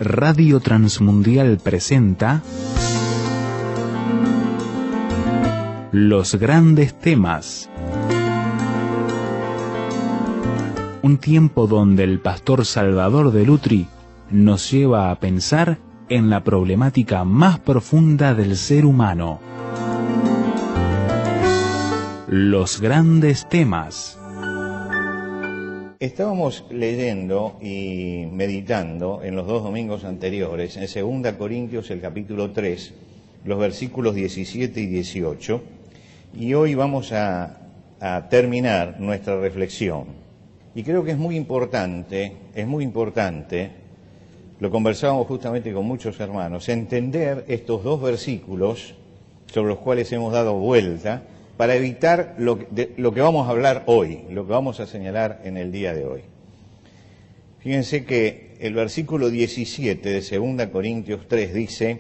Radio Transmundial presenta Los Grandes Temas. Un tiempo donde el pastor Salvador de Lutri nos lleva a pensar en la problemática más profunda del ser humano. Los Grandes Temas. Estábamos leyendo y meditando en los dos domingos anteriores, en 2 Corintios, el capítulo 3, los versículos 17 y 18, y hoy vamos a terminar nuestra reflexión. Y creo que es muy importante, lo conversábamos justamente con muchos hermanos, entender estos dos versículos sobre los cuales hemos dado vuelta, para evitar lo que vamos a hablar hoy, lo que vamos a señalar en el día de hoy. Fíjense que el versículo 17 de 2 Corintios 3 dice: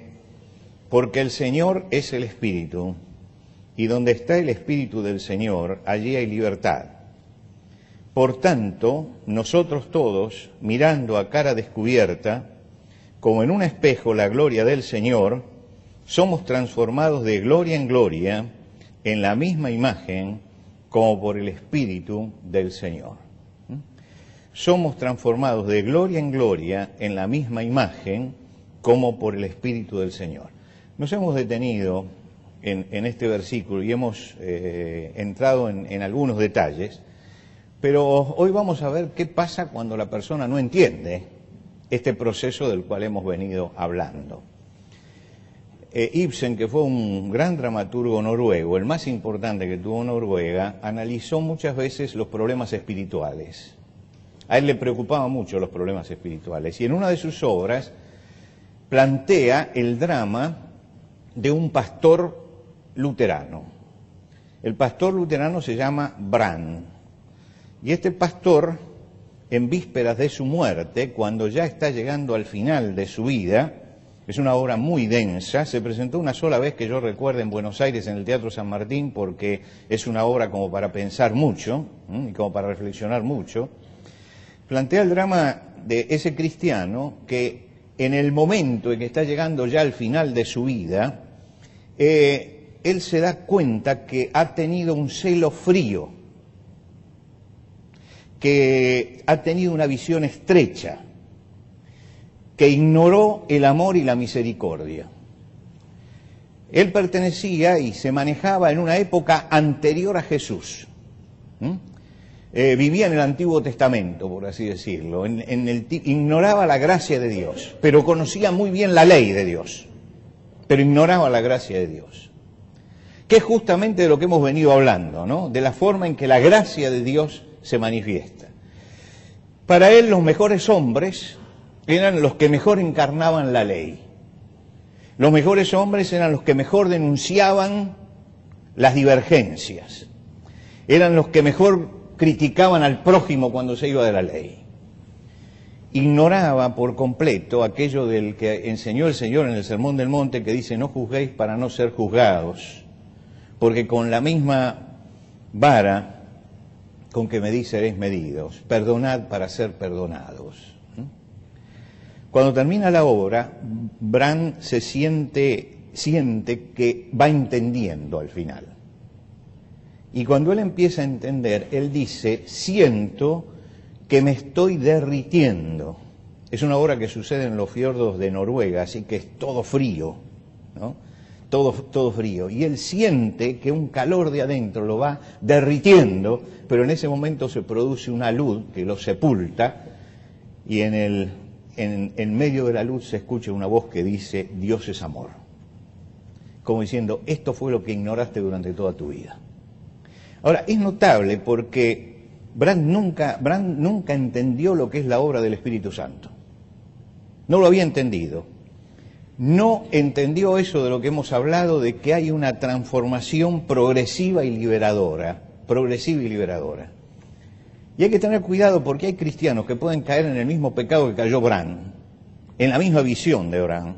porque el Señor es el Espíritu, y donde está el Espíritu del Señor, allí hay libertad. Por tanto, nosotros todos, mirando a cara descubierta, como en un espejo la gloria del Señor, somos transformados de gloria en gloria, en la misma imagen, como por el Espíritu del Señor. Somos transformados de gloria en gloria, en la misma imagen, como por el Espíritu del Señor. Nos hemos detenido en este versículo y hemos entrado en algunos detalles, pero hoy vamos a ver qué pasa cuando la persona no entiende este proceso del cual hemos venido hablando. Ibsen, que fue un gran dramaturgo noruego, el más importante que tuvo Noruega, analizó muchas veces los problemas espirituales. A él le preocupaban mucho los problemas espirituales y en una de sus obras plantea el drama de un pastor luterano. El pastor luterano se llama Brand, y este pastor, en vísperas de su muerte, cuando ya está llegando al final de su vida, es una obra muy densa, se presentó una sola vez que yo recuerde en Buenos Aires en el Teatro San Martín, porque es una obra como para pensar mucho y como para reflexionar mucho. Plantea el drama de ese cristiano que en el momento en que está llegando ya al final de su vida, él se da cuenta que ha tenido un celo frío, que ha tenido una visión estrecha, que ignoró el amor y la misericordia. Él pertenecía y se manejaba en una época anterior a Jesús. Vivía en el Antiguo Testamento, por así decirlo. Ignoraba la gracia de Dios, pero conocía muy bien la ley de Dios, pero ignoraba la gracia de Dios. Que es justamente de lo que hemos venido hablando, ¿no? De la forma en que la gracia de Dios se manifiesta. Para él, los mejores hombres eran los que mejor encarnaban la ley. Los mejores hombres eran los que mejor denunciaban las divergencias. Eran los que mejor criticaban al prójimo cuando se iba de la ley. Ignoraba por completo aquello del que enseñó el Señor en el Sermón del Monte, que dice: no juzguéis para no ser juzgados, porque con la misma vara con que medís seréis medidos. Perdonad para ser perdonados. Cuando termina la obra, Brand se siente que va entendiendo al final. Y cuando él empieza a entender, él dice: siento que me estoy derritiendo. Es una obra que sucede en los fiordos de Noruega, así que es todo frío, ¿no? Todo frío. Y él siente que un calor de adentro lo va derritiendo, pero en ese momento se produce una luz que lo sepulta, y en medio de la luz se escucha una voz que dice: Dios es amor. Como diciendo: esto fue lo que ignoraste durante toda tu vida. Ahora, es notable porque Brand nunca entendió lo que es la obra del Espíritu Santo. No lo había entendido. No entendió eso de lo que hemos hablado, de que hay una transformación progresiva y liberadora. Y hay que tener cuidado porque hay cristianos que pueden caer en el mismo pecado que cayó Brand, en la misma visión de Brand,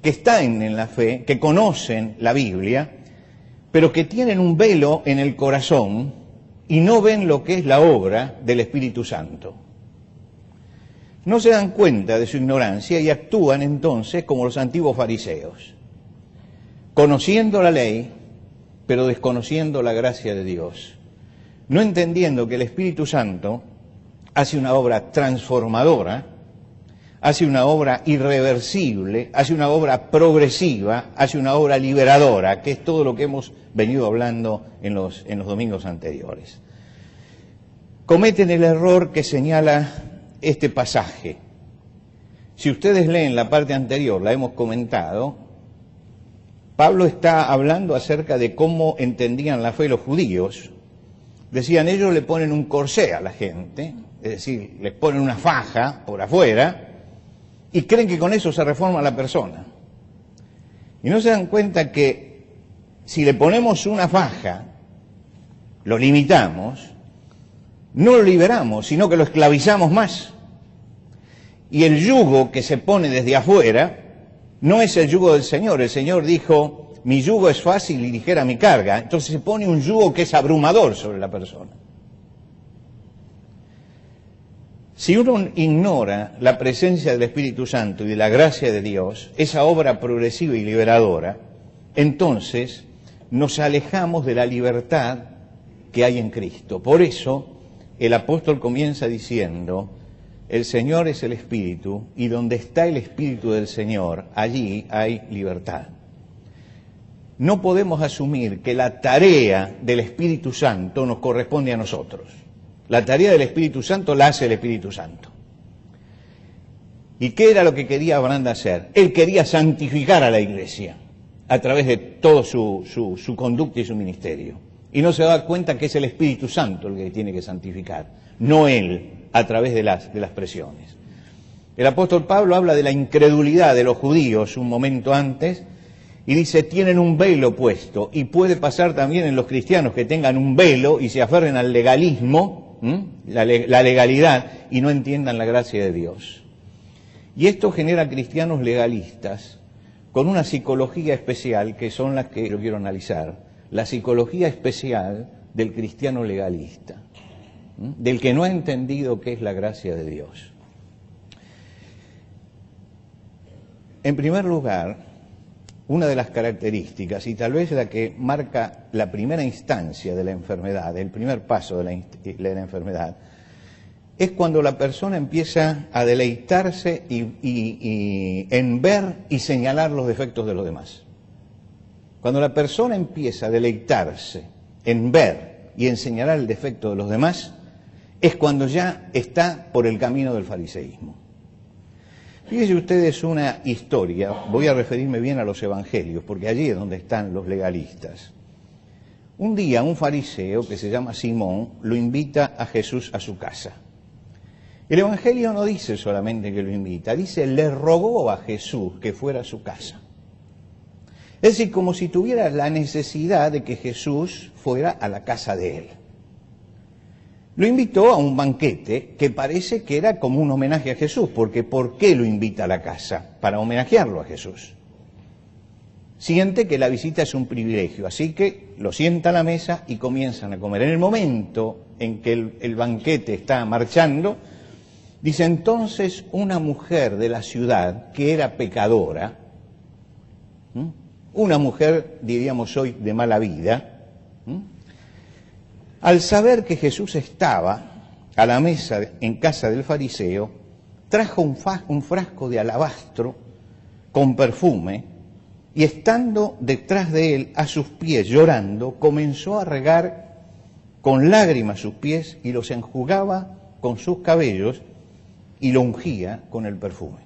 que están en la fe, que conocen la Biblia, pero que tienen un velo en el corazón y no ven lo que es la obra del Espíritu Santo. no se dan cuenta de su ignorancia y actúan entonces como los antiguos fariseos, conociendo la ley, pero desconociendo la gracia de Dios, no entendiendo que el Espíritu Santo hace una obra transformadora, hace una obra irreversible, hace una obra progresiva, hace una obra liberadora, que es todo lo que hemos venido hablando en los domingos anteriores. Cometen el error que señala este pasaje. Si ustedes leen la parte anterior, la hemos comentado, Pablo está hablando acerca de cómo entendían la fe los judíos. Decían, ellos le ponen un corsé a la gente, es decir, les ponen una faja por afuera y creen que con eso se reforma la persona. Y no se dan cuenta que si le ponemos una faja, lo limitamos, no lo liberamos, sino que lo esclavizamos más. Y el yugo que se pone desde afuera no es el yugo del Señor. El Señor dijo, mi yugo es fácil y ligera mi carga. Entonces se pone un yugo que es abrumador sobre la persona. Si uno ignora la presencia del Espíritu Santo y de la gracia de Dios, esa obra progresiva y liberadora, entonces nos alejamos de la libertad que hay en Cristo. Por eso el apóstol comienza diciendo, el Señor es el Espíritu, y donde está el Espíritu del Señor, allí hay libertad. No podemos asumir que la tarea del Espíritu Santo nos corresponde a nosotros. La tarea del Espíritu Santo la hace el Espíritu Santo. ¿Y qué era lo que quería Abraham hacer? Él quería santificar a la iglesia a través de todo su conducta y su ministerio. Y no se da cuenta que es el Espíritu Santo el que tiene que santificar, no él, a través de las presiones. El apóstol Pablo habla de la incredulidad de los judíos un momento antes y dice, tienen un velo puesto, y puede pasar también en los cristianos que tengan un velo y se aferren al legalismo, la legalidad, y no entiendan la gracia de Dios. Y esto genera cristianos legalistas con una psicología especial, que son las que yo quiero analizar, la psicología especial del cristiano legalista, del que no ha entendido qué es la gracia de Dios. En primer lugar, una de las características, y tal vez la que marca la primera instancia de la enfermedad, el primer paso de la enfermedad, es cuando la persona empieza a deleitarse en ver y señalar los defectos de los demás. Cuando la persona empieza a deleitarse en ver y en señalar el defecto de los demás, es cuando ya está por el camino del fariseísmo. Fíjense ustedes una historia, voy a referirme bien a los evangelios, porque allí es donde están los legalistas. Un día un fariseo que se llama Simón lo invita a Jesús a su casa. El evangelio no dice solamente que lo invita, dice le rogó a Jesús que fuera a su casa. Es decir, como si tuviera la necesidad de que Jesús fuera a la casa de él. Lo invitó a un banquete que parece que era como un homenaje a Jesús, porque ¿por qué lo invita a la casa? Para homenajearlo a Jesús. Siente que la visita es un privilegio, así que lo sienta a la mesa y comienzan a comer. En el momento en que el banquete está marchando, dice entonces una mujer de la ciudad que era pecadora, una mujer, diríamos hoy, de mala vida, al saber que Jesús estaba a la mesa en casa del fariseo, trajo un frasco de alabastro con perfume y estando detrás de él, a sus pies, llorando, comenzó a regar con lágrimas sus pies y los enjugaba con sus cabellos y lo ungía con el perfume.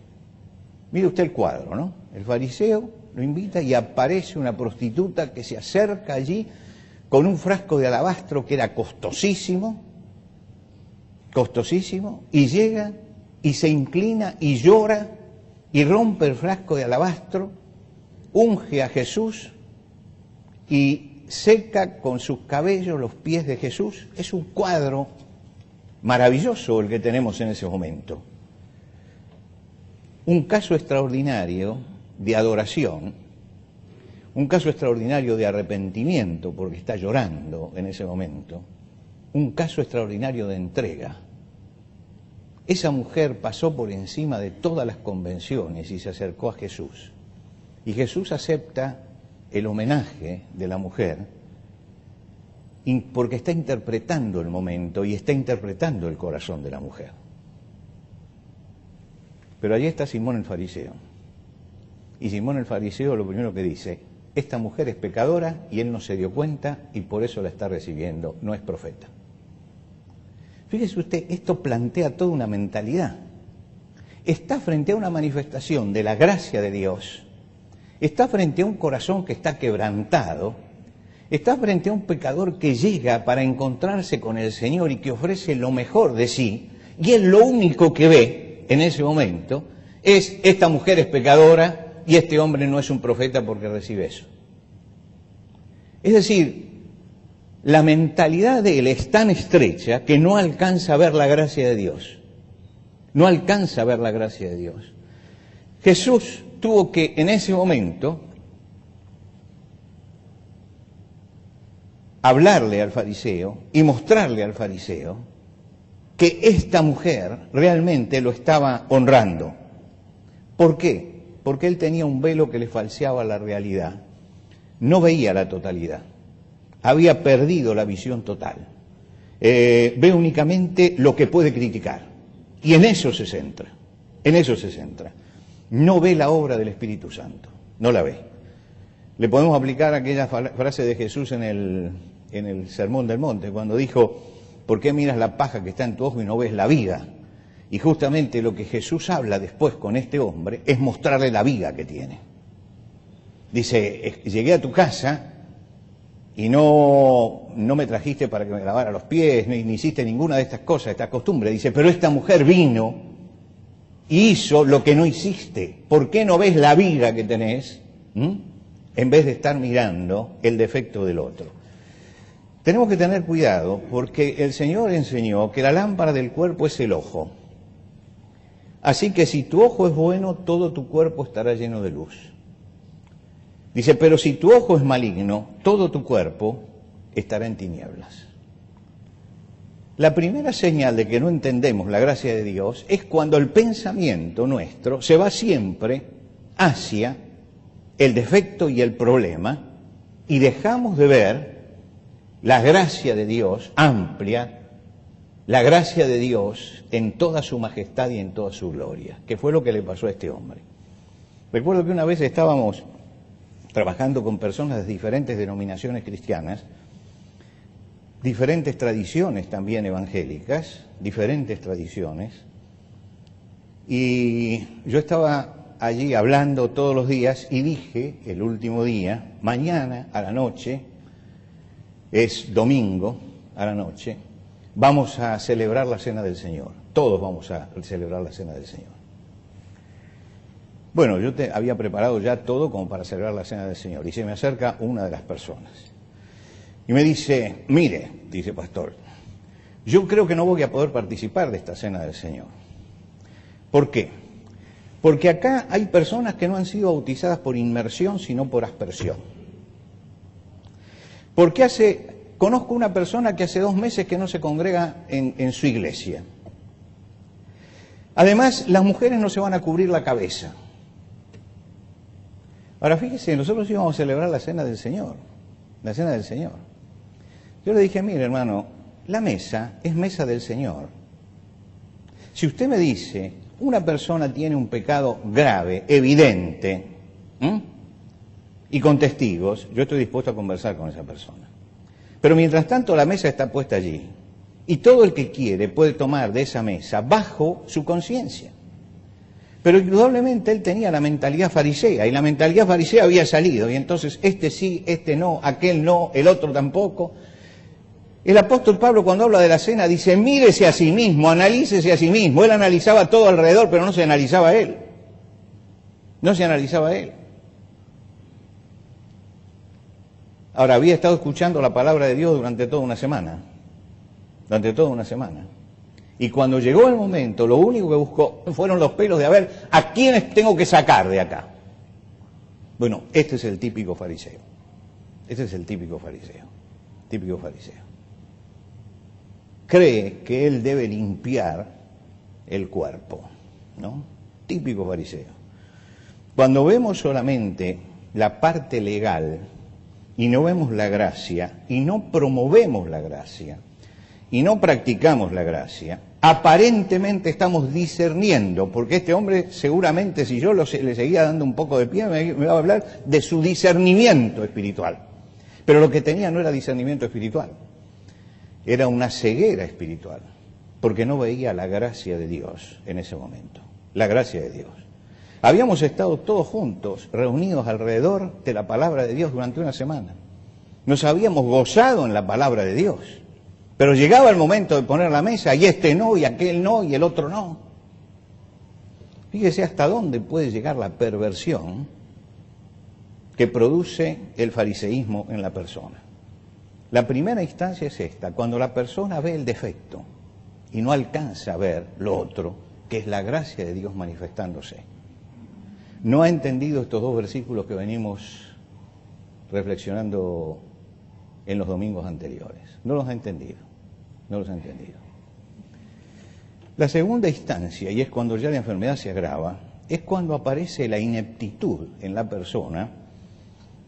Mire usted el cuadro, ¿no? El fariseo lo invita y aparece una prostituta que se acerca allí con un frasco de alabastro que era costosísimo, y llega y se inclina y llora y rompe el frasco de alabastro, unge a Jesús y seca con sus cabellos los pies de Jesús. Es un cuadro maravilloso el que tenemos en ese momento. Un caso extraordinario de adoración, un caso extraordinario de arrepentimiento, porque está llorando en ese momento, un caso extraordinario de entrega. esa mujer pasó por encima de todas las convenciones y se acercó a Jesús. Y Jesús acepta el homenaje de la mujer porque está interpretando el momento y está interpretando el corazón de la mujer. Pero allí está Simón el fariseo. Y Simón el fariseo lo primero que dice: esta mujer es pecadora y él no se dio cuenta y por eso la está recibiendo, no es profeta. Fíjese usted, esto plantea toda una mentalidad. Está frente a una manifestación de la gracia de Dios, está frente a un corazón que está quebrantado, está frente a un pecador que llega para encontrarse con el Señor y que ofrece lo mejor de sí, y él lo único que ve en ese momento es: esta mujer es pecadora y este hombre no es un profeta porque recibe eso. Es decir, la mentalidad de él es tan estrecha que no alcanza a ver la gracia de Dios. No alcanza a ver la gracia de Dios. Jesús tuvo que, en ese momento, hablarle al fariseo y mostrarle al fariseo que esta mujer realmente lo estaba honrando. ¿Por qué? Porque él tenía un velo que le falseaba la realidad. No veía la totalidad. Había perdido la visión total. Ve únicamente lo que puede criticar. Y en eso se centra. En eso se centra. No ve la obra del Espíritu Santo. No la ve. Le podemos aplicar aquella frase de Jesús en el Sermón del Monte, cuando dijo: ¿por qué miras la paja que está en tu ojo y no ves la viga? Y justamente lo que Jesús habla después con este hombre es mostrarle la viga que tiene. Dice: llegué a tu casa y no me trajiste para que me lavara los pies, ni hiciste ninguna de estas cosas, esta costumbre. Dice: pero esta mujer vino y hizo lo que no hiciste. ¿Por qué no ves la viga que tenés? En vez de estar mirando el defecto del otro. Tenemos que tener cuidado porque el Señor enseñó que la lámpara del cuerpo es el ojo. Así que si tu ojo es bueno, todo tu cuerpo estará lleno de luz. Dice: pero si tu ojo es maligno, todo tu cuerpo estará en tinieblas. La primera señal de que no entendemos la gracia de Dios es cuando el pensamiento nuestro se va siempre hacia el defecto y el problema y dejamos de ver la gracia de Dios amplia, la gracia de Dios en toda su majestad y en toda su gloria, que fue lo que le pasó a este hombre. Recuerdo que una vez estábamos trabajando con personas de diferentes denominaciones cristianas, diferentes tradiciones también evangélicas, diferentes tradiciones, y yo estaba allí hablando todos los días y dije el último día: mañana a la noche, es domingo a la noche, vamos a celebrar la Cena del Señor, todos vamos a celebrar la Cena del Señor. Bueno, yo había preparado ya todo como para celebrar la Cena del Señor y se me acerca una de las personas y me dice: mire, dice, pastor, yo creo que no voy a poder participar de esta Cena del Señor. ¿Por qué? Porque acá hay personas que no han sido bautizadas por inmersión, sino por aspersión. Porque conozco una persona que hace 2 meses que no se congrega en su iglesia. Además, las mujeres no se van a cubrir la cabeza. Ahora fíjese, nosotros íbamos a celebrar la Cena del Señor, la Cena del Señor. Yo le dije: mire, hermano, la mesa es mesa del Señor. Si usted me dice, una persona tiene un pecado grave, evidente, y con testigos, yo estoy dispuesto a conversar con esa persona. Pero mientras tanto la mesa está puesta allí, y todo el que quiere puede tomar de esa mesa bajo su conciencia. Pero indudablemente él tenía la mentalidad farisea, y la mentalidad farisea había salido, y entonces este sí, este no, aquel no, el otro tampoco. El apóstol Pablo, cuando habla de la cena, dice: mírese a sí mismo, analícese a sí mismo. Él analizaba todo alrededor, pero no se analizaba a él. No se analizaba a él. Ahora, había estado escuchando la palabra de Dios durante toda una semana. Durante toda una semana. Y cuando llegó el momento, lo único que buscó fueron los pelos de a ver a quiénes tengo que sacar de acá. Bueno, este es el típico fariseo. Este es el típico fariseo. Típico fariseo. Cree que él debe limpiar el cuerpo, ¿no? Típico fariseo. Cuando vemos solamente la parte legal y no vemos la gracia y no promovemos la gracia y no practicamos la gracia, aparentemente estamos discerniendo, porque este hombre seguramente, si yo le seguía dando un poco de pie, me va a hablar de su discernimiento espiritual. Pero lo que tenía no era discernimiento espiritual, era una ceguera espiritual, porque no veía la gracia de Dios en ese momento, la gracia de Dios. Habíamos estado todos juntos, reunidos alrededor de la palabra de Dios durante una semana. Nos habíamos gozado en la palabra de Dios. Pero llegaba el momento de poner la mesa y este no, y aquel no, y el otro no. Fíjese hasta dónde puede llegar la perversión que produce el fariseísmo en la persona. La primera instancia es esta, cuando la persona ve el defecto y no alcanza a ver lo otro, que es la gracia de Dios manifestándose. No ha entendido estos dos versículos que venimos reflexionando en los domingos anteriores. No los ha entendido. No los ha entendido. La segunda instancia, y es cuando ya la enfermedad se agrava, es cuando aparece la ineptitud en la persona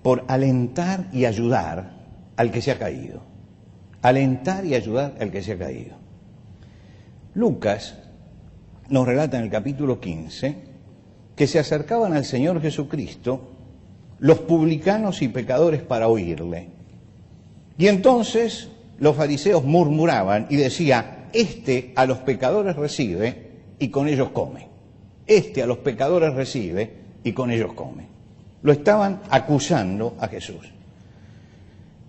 por alentar y ayudar al que se ha caído. Alentar y ayudar al que se ha caído. Lucas nos relata en el capítulo 15 que se acercaban al Señor Jesucristo los publicanos y pecadores para oírle. Y entonces los fariseos murmuraban y decían, este a los pecadores recibe y con ellos come. Este a los pecadores recibe y con ellos come. Lo estaban acusando a Jesús.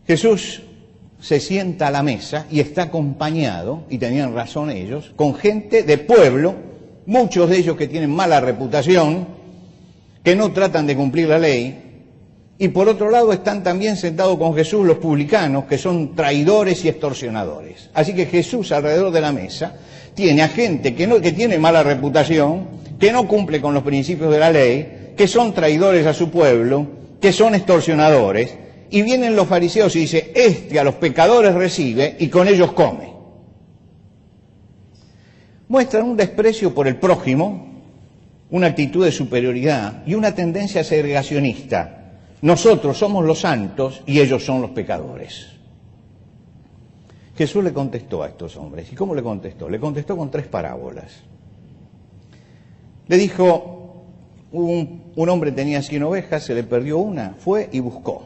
Jesús se sienta a la mesa y está acompañado, y tenían razón ellos, con gente de pueblo, muchos de ellos que tienen mala reputación, que no tratan de cumplir la ley. Y por otro lado están también sentados con Jesús los publicanos, que son traidores y extorsionadores. Así que Jesús alrededor de la mesa tiene a gente que tiene mala reputación, que no cumple con los principios de la ley, que son traidores a su pueblo, que son extorsionadores, y vienen los fariseos y dicen, este a los pecadores recibe y con ellos come. Muestran un desprecio por el prójimo, una actitud de superioridad y una tendencia segregacionista. Nosotros somos los santos y ellos son los pecadores. Jesús le contestó a estos hombres. ¿Y cómo le contestó? Le contestó con 3 parábolas. Le dijo, un hombre tenía 100 ovejas, se le perdió una, fue y buscó.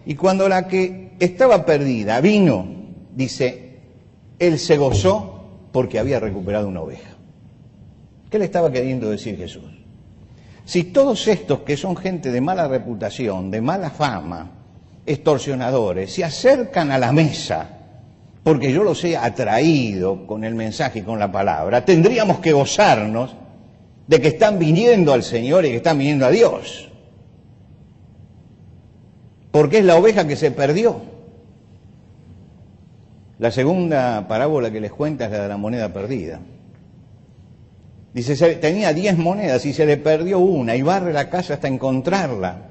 Y cuando la que estaba perdida vino, dice, él se gozó porque había recuperado una oveja. ¿Qué le estaba queriendo decir Jesús? Si todos estos que son gente de mala reputación, de mala fama, extorsionadores, se acercan a la mesa, porque yo los he atraído con el mensaje y con la palabra, tendríamos que gozarnos de que están viniendo al Señor y que están viniendo a Dios. Porque es la oveja que se perdió. La segunda parábola que les cuenta es la de la moneda perdida. Dice, tenía 10 monedas y se le perdió una y barre la casa hasta encontrarla,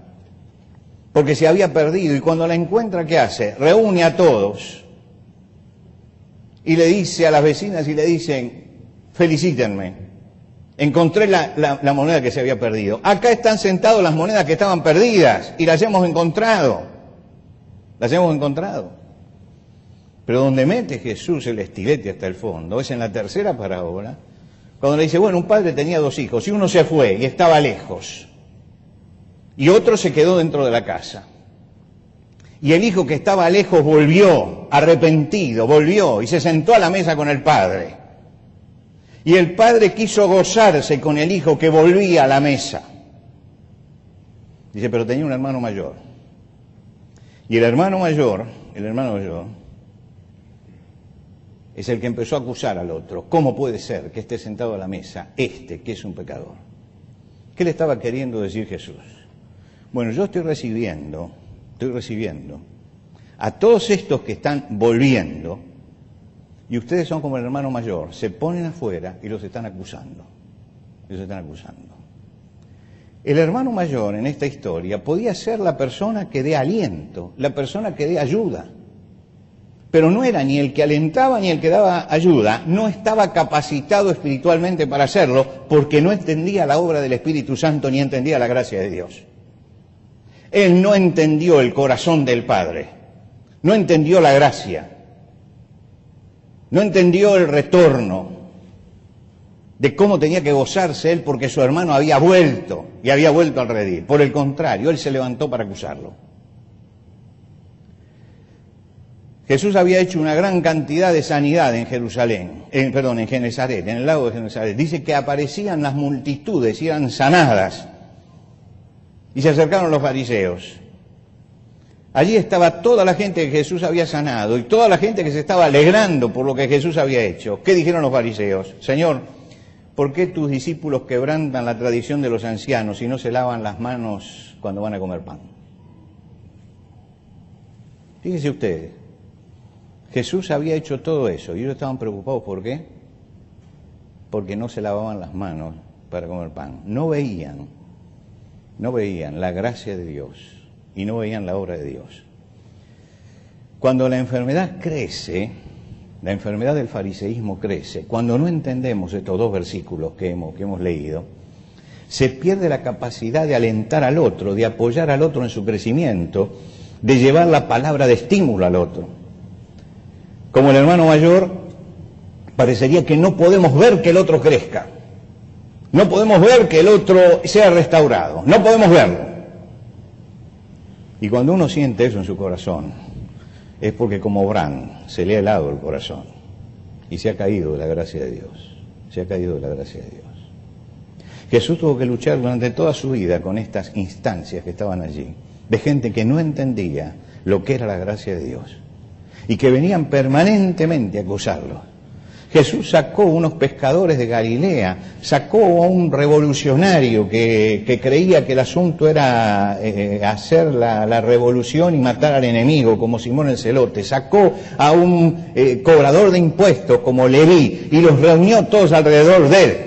porque se había perdido. Y cuando la encuentra, ¿qué hace? Reúne a todos y le dice a las vecinas y le dicen, felicítenme, encontré la moneda que se había perdido. Acá están sentados las monedas que estaban perdidas y las hemos encontrado. Las hemos encontrado. Pero donde mete Jesús el estilete hasta el fondo es en la tercera parábola, cuando le dice, bueno, un padre tenía 2 hijos y uno se fue y estaba lejos y otro se quedó dentro de la casa. Y el hijo que estaba lejos volvió, arrepentido, volvió y se sentó a la mesa con el padre. Y el padre quiso gozarse con el hijo que volvía a la mesa. Dice, pero tenía un hermano mayor. Y el hermano mayor, es el que empezó a acusar al otro. ¿Cómo puede ser que esté sentado a la mesa este, que es un pecador? ¿Qué le estaba queriendo decir Jesús? Bueno, yo estoy recibiendo a todos estos que están volviendo, y ustedes son como el hermano mayor, se ponen afuera y los están acusando. El hermano mayor en esta historia podía ser la persona que dé aliento, la persona que dé ayuda. pero no era ni el que alentaba ni el que daba ayuda, no estaba capacitado espiritualmente para hacerlo, porque no entendía la obra del Espíritu Santo ni entendía la gracia de Dios. Él no entendió el corazón del Padre, no entendió la gracia, no entendió el retorno de cómo tenía que gozarse él porque su hermano había vuelto y había vuelto al redil. Por el contrario, él se levantó para acusarlo. Jesús había hecho una gran cantidad de sanidad en Jerusalén, en Genesaret, en el lago de Genesaret. Dice que aparecían las multitudes y eran sanadas. Y se acercaron los fariseos. Allí estaba toda la gente que Jesús había sanado y toda la gente que se estaba alegrando por lo que Jesús había hecho. ¿Qué dijeron los fariseos? Señor, ¿por qué tus discípulos quebrantan la tradición de los ancianos y no se lavan las manos cuando van a comer pan? Fíjense ustedes. Jesús había hecho todo eso y ellos estaban preocupados. ¿Por qué? Porque no se lavaban las manos para comer pan. No veían la gracia de Dios y no veían la obra de Dios. Cuando la enfermedad crece, la enfermedad del fariseísmo crece, cuando no entendemos estos dos versículos que hemos leído, se pierde la capacidad de alentar al otro, de apoyar al otro en su crecimiento, de llevar la palabra de estímulo al otro. Como el hermano mayor, parecería que no podemos ver que el otro crezca. No podemos ver que el otro sea restaurado. No podemos verlo. Y cuando uno siente eso en su corazón, es porque como Abraham se le ha helado el corazón y se ha caído de la gracia de Dios. Se ha caído de la gracia de Dios. Jesús tuvo que luchar durante toda su vida con estas instancias que estaban allí, de gente que no entendía lo que era la gracia de Dios y que venían permanentemente a acusarlo. Jesús sacó unos pescadores de Galilea, sacó a un revolucionario que creía que el asunto era hacer la revolución y matar al enemigo, como Simón el Celote, sacó a un cobrador de impuestos como Leví y los reunió todos alrededor de él.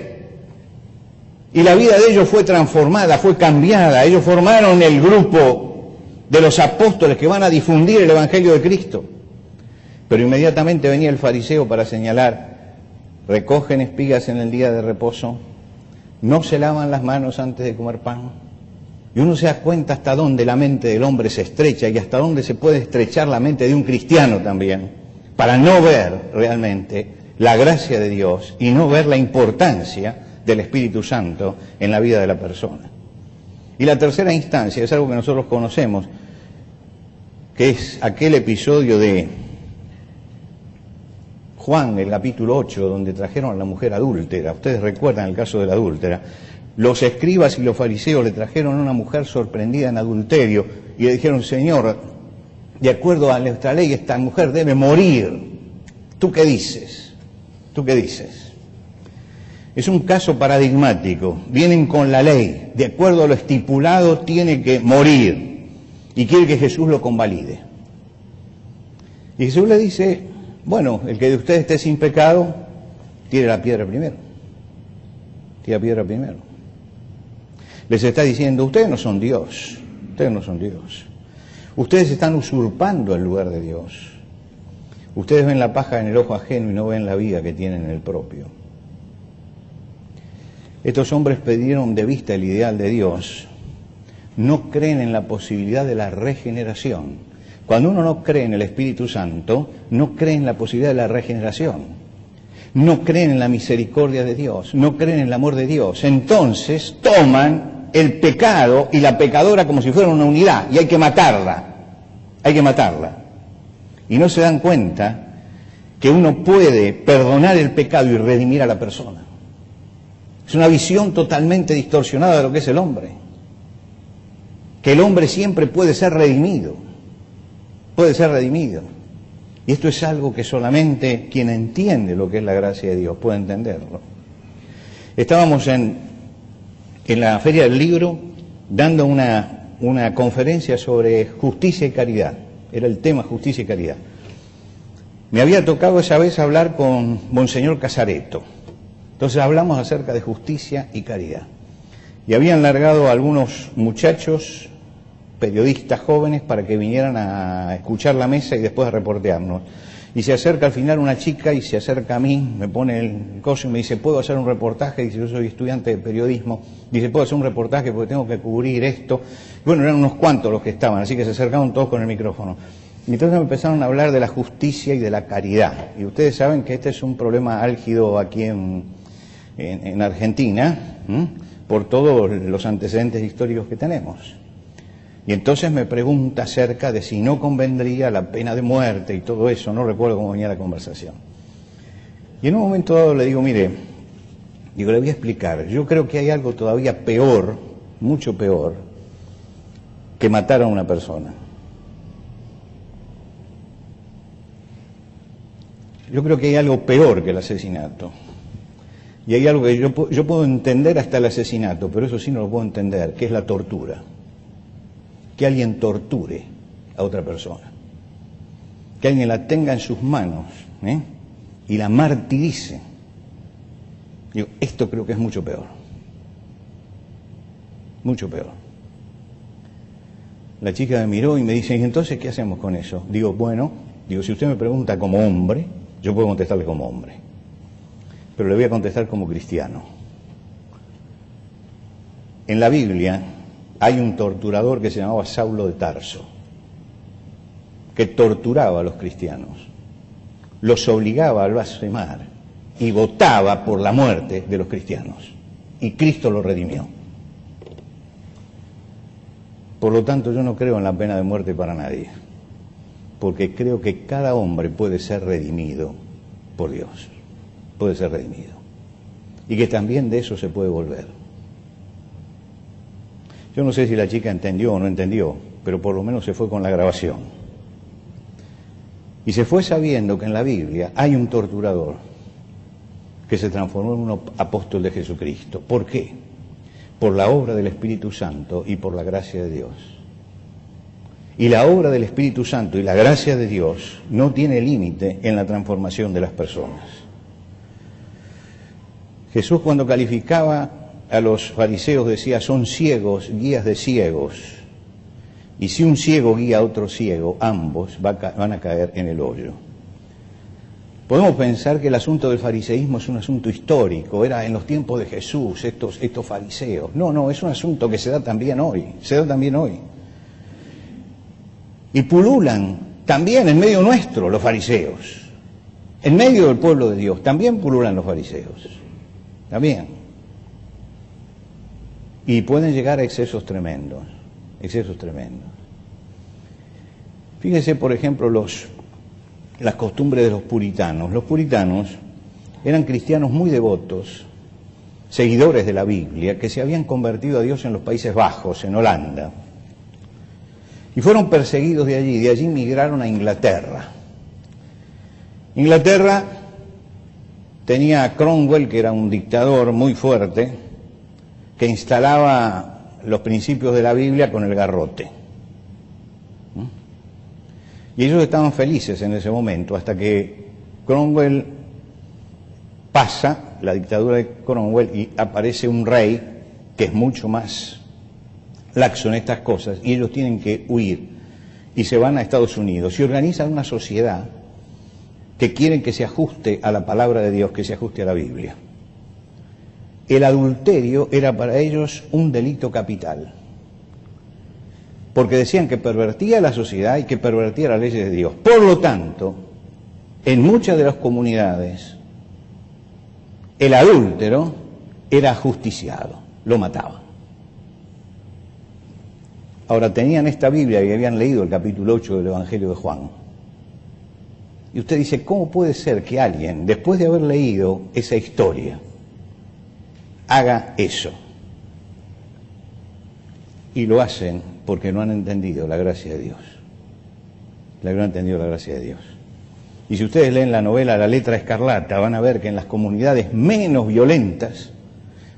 Y la vida de ellos fue transformada, fue cambiada. Ellos formaron el grupo de los apóstoles que van a difundir el Evangelio de Cristo. Pero inmediatamente venía el fariseo para señalar: recogen espigas en el día de reposo, no se lavan las manos antes de comer pan. Y uno se da cuenta hasta dónde la mente del hombre se estrecha y hasta dónde se puede estrechar la mente de un cristiano también, para no ver realmente la gracia de Dios y no ver la importancia del Espíritu Santo en la vida de la persona. Y la tercera instancia es algo que nosotros conocemos, que es aquel episodio de Juan, el capítulo 8, donde trajeron a la mujer adúltera. Ustedes recuerdan el caso de la adúltera. Los escribas y los fariseos le trajeron a una mujer sorprendida en adulterio y le dijeron: Señor, de acuerdo a nuestra ley, esta mujer debe morir. ¿Tú qué dices? ¿Tú qué dices? Es un caso paradigmático. Vienen con la ley. De acuerdo a lo estipulado, tiene que morir. Y quiere que Jesús lo convalide. Y Jesús le dice: bueno, el que de ustedes esté sin pecado, tire la piedra primero. Tira piedra primero. Les está diciendo: ustedes no son Dios. Ustedes no son Dios. Ustedes están usurpando el lugar de Dios. Ustedes ven la paja en el ojo ajeno y no ven la viga que tienen en el propio. Estos hombres perdieron de vista el ideal de Dios. No creen en la posibilidad de la regeneración. Cuando uno no cree en el Espíritu Santo, no cree en la posibilidad de la regeneración. No creen en la misericordia de Dios, no creen en el amor de Dios. Entonces toman el pecado y la pecadora como si fuera una unidad y hay que matarla. Hay que matarla. Y no se dan cuenta que uno puede perdonar el pecado y redimir a la persona. Es una visión totalmente distorsionada de lo que es el hombre. Que el hombre siempre puede ser redimido. Puede ser redimido. Y esto es algo que solamente quien entiende lo que es la gracia de Dios puede entenderlo. Estábamos en la Feria del Libro dando una conferencia sobre justicia y caridad. Era el tema justicia y caridad. Me había tocado esa vez hablar con Monseñor Casareto. Entonces hablamos acerca de justicia y caridad. Y habían largado algunos muchachos periodistas jóvenes para que vinieran a escuchar la mesa y después a reportearnos. Y se acerca al final una chica y se acerca a mí, me pone el coso y me dice, ¿puedo hacer un reportaje? Dice, yo soy estudiante de periodismo. Dice, ¿puedo hacer un reportaje porque tengo que cubrir esto? Bueno, eran unos cuantos los que estaban, así que se acercaron todos con el micrófono. Y entonces me empezaron a hablar de la justicia y de la caridad. Y ustedes saben que este es un problema álgido aquí en Argentina, por todos los antecedentes históricos que tenemos. Y entonces me pregunta acerca de si no convendría la pena de muerte y todo eso, no recuerdo cómo venía la conversación. Y en un momento dado le digo, mire, le voy a explicar, yo creo que hay algo todavía peor, mucho peor, que matar a una persona. Yo creo que hay algo peor que el asesinato. Y hay algo que yo puedo entender hasta el asesinato, pero eso sí no lo puedo entender, que es la tortura. Que alguien torture a otra persona, que alguien la tenga en sus manos y la martirice. Digo, esto creo que es mucho peor, mucho peor. La chica me miró y me dice, ¿y entonces qué hacemos con eso? Digo, bueno, si usted me pregunta como hombre, yo puedo contestarle como hombre, pero le voy a contestar como cristiano. En la Biblia hay un torturador que se llamaba Saulo de Tarso, que torturaba a los cristianos, los obligaba a blasfemar y votaba por la muerte de los cristianos. Y Cristo lo redimió. Por lo tanto, yo no creo en la pena de muerte para nadie, porque creo que cada hombre puede ser redimido por Dios, puede ser redimido, y que también de eso se puede volver. Yo no sé si la chica entendió o no entendió, pero por lo menos se fue con la grabación. Y se fue sabiendo que en la Biblia hay un torturador que se transformó en un apóstol de Jesucristo. ¿Por qué? Por la obra del Espíritu Santo y por la gracia de Dios. Y la obra del Espíritu Santo y la gracia de Dios no tiene límite en la transformación de las personas. Jesús, cuando calificaba a los fariseos, decía, son ciegos, guías de ciegos. Y si un ciego guía a otro ciego, ambos van a caer en el hoyo. Podemos pensar que el asunto del fariseísmo es un asunto histórico, era en los tiempos de Jesús, estos fariseos. No, es un asunto que se da también hoy, Y pululan también en medio nuestro los fariseos. En medio del pueblo de Dios también pululan los fariseos. También. Y pueden llegar a excesos tremendos, excesos tremendos. Fíjense, por ejemplo, las costumbres de los puritanos. Los puritanos eran cristianos muy devotos, seguidores de la Biblia, que se habían convertido a Dios en los Países Bajos, en Holanda. Y fueron perseguidos de allí migraron a Inglaterra. Inglaterra tenía a Cromwell, que era un dictador muy fuerte, que instalaba los principios de la Biblia con el garrote. Y ellos estaban felices en ese momento, hasta que Cromwell pasa, la dictadura de Cromwell, y aparece un rey que es mucho más laxo en estas cosas, y ellos tienen que huir, y se van a Estados Unidos, y organizan una sociedad que quieren que se ajuste a la palabra de Dios, que se ajuste a la Biblia. El adulterio era para ellos un delito capital, porque decían que pervertía la sociedad y que pervertía las leyes de Dios. Por lo tanto, en muchas de las comunidades, el adúltero era ajusticiado, lo mataban. Ahora, tenían esta Biblia y habían leído el capítulo 8 del Evangelio de Juan. Y usted dice, ¿cómo puede ser que alguien, después de haber leído esa historia, haga eso? Y lo hacen porque no han entendido la gracia de Dios. No han entendido la gracia de Dios. Y si ustedes leen la novela La letra escarlata, van a ver que en las comunidades menos violentas,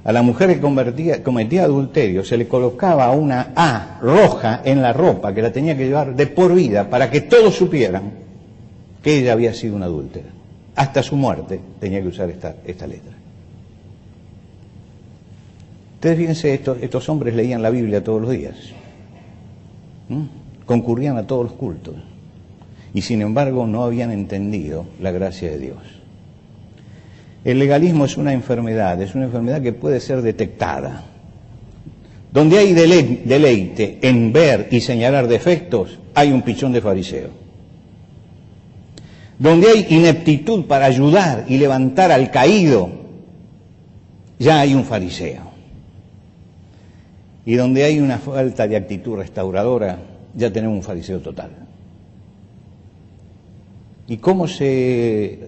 a la mujer que cometía adulterio se le colocaba una A roja en la ropa que la tenía que llevar de por vida para que todos supieran que ella había sido una adúltera. Hasta su muerte tenía que usar esta letra. Ustedes fíjense, estos hombres leían la Biblia todos los días. concurrían a todos los cultos y sin embargo no habían entendido la gracia de Dios. El legalismo es una enfermedad que puede ser detectada. Donde hay deleite en ver y señalar defectos, hay un pichón de fariseo. Donde hay ineptitud para ayudar y levantar al caído, ya hay un fariseo. Y donde hay una falta de actitud restauradora, ya tenemos un fariseo total. ¿Y cómo se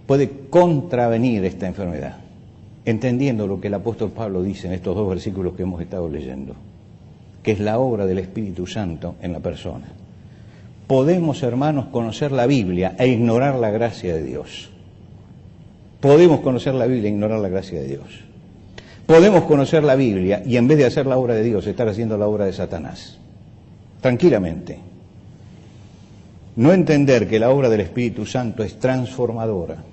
puede contravenir esta enfermedad? Entendiendo lo que el apóstol Pablo dice en estos 2 versículos que hemos estado leyendo, que es la obra del Espíritu Santo en la persona. Podemos, hermanos, conocer la Biblia e ignorar la gracia de Dios. Podemos conocer la Biblia e ignorar la gracia de Dios. Podemos conocer la Biblia y en vez de hacer la obra de Dios, estar haciendo la obra de Satanás. Tranquilamente. No entender que la obra del Espíritu Santo es transformadora,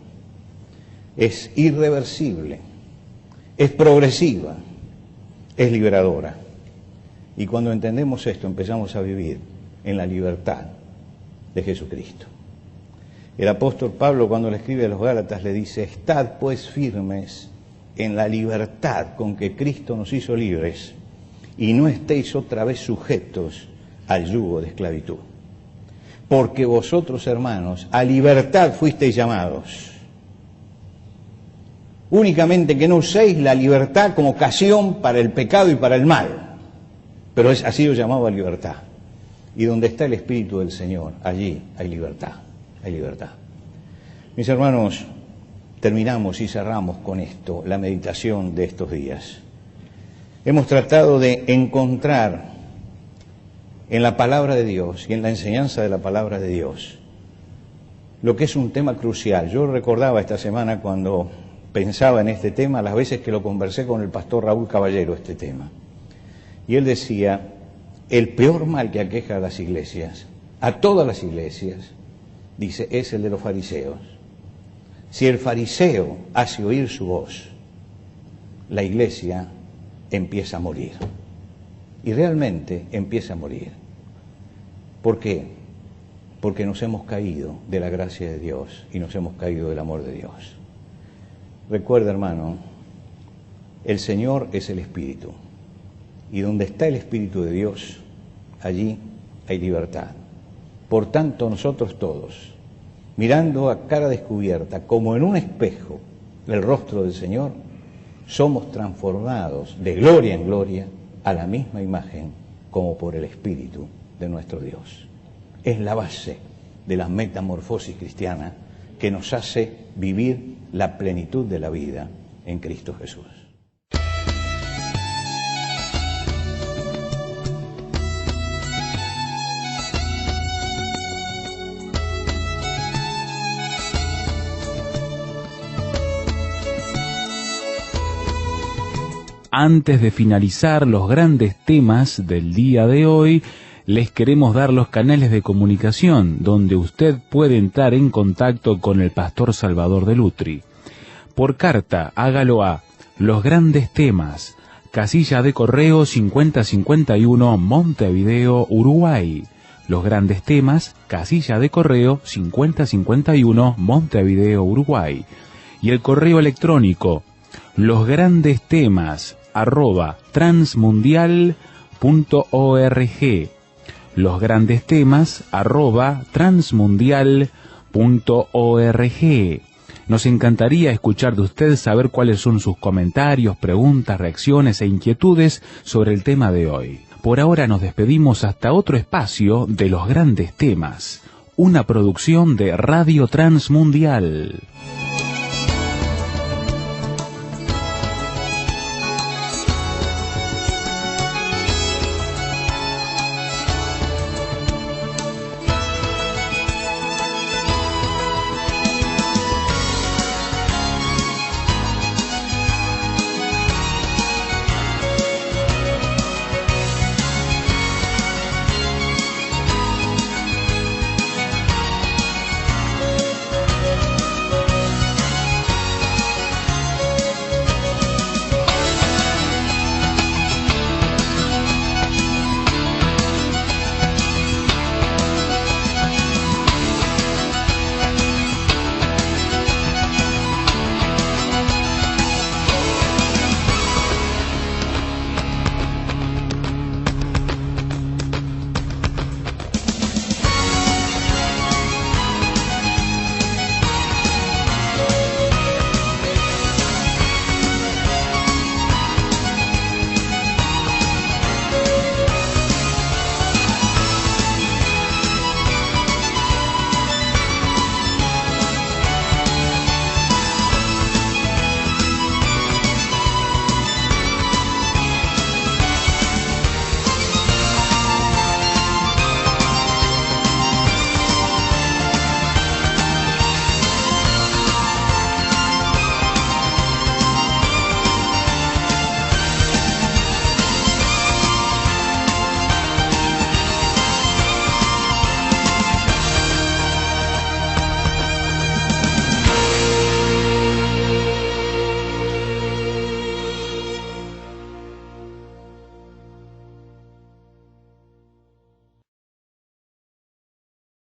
es irreversible, es progresiva, es liberadora. Y cuando entendemos esto, empezamos a vivir en la libertad de Jesucristo. El apóstol Pablo, cuando le escribe a los Gálatas, le dice: estad pues firmes en la libertad con que Cristo nos hizo libres, y no estéis otra vez sujetos al yugo de esclavitud. Porque vosotros, hermanos, a libertad fuisteis llamados. Únicamente que no uséis la libertad como ocasión para el pecado y para el mal. Pero ha sido llamado a libertad. Y donde está el Espíritu del Señor, allí hay libertad. Hay libertad. Mis hermanos, terminamos y cerramos con esto, la meditación de estos días. Hemos tratado de encontrar en la palabra de Dios y en la enseñanza de la palabra de Dios lo que es un tema crucial. Yo recordaba esta semana, cuando pensaba en este tema, las veces que lo conversé con el pastor Raúl Caballero, este tema. Y él decía: el peor mal que aqueja a las iglesias, a todas las iglesias, dice, es el de los fariseos. Si el fariseo hace oír su voz, la iglesia empieza a morir. Y realmente empieza a morir. ¿Por qué? Porque nos hemos caído de la gracia de Dios y nos hemos caído del amor de Dios. Recuerda, hermano, el Señor es el Espíritu. Y donde está el Espíritu de Dios, allí hay libertad. Por tanto, nosotros todos, mirando a cara descubierta, como en un espejo, el rostro del Señor, somos transformados de gloria en gloria a la misma imagen como por el Espíritu de nuestro Dios. Es la base de la metamorfosis cristiana que nos hace vivir la plenitud de la vida en Cristo Jesús. Antes de finalizar los grandes temas del día de hoy, les queremos dar los canales de comunicación donde usted puede entrar en contacto con el pastor Salvador de Lutry. Por carta, hágalo a Los Grandes Temas, casilla de correo 5051, Montevideo, Uruguay. Los Grandes Temas, casilla de correo 5051, Montevideo, Uruguay. Y el correo electrónico losgrandestemas@transmundial.org. losgrandestemas@transmundial.org. Nos encantaría escuchar de usted, saber cuáles son sus comentarios, preguntas, reacciones e inquietudes sobre el tema de hoy. Por ahora nos despedimos hasta otro espacio de Los Grandes Temas, una producción de Radio Transmundial.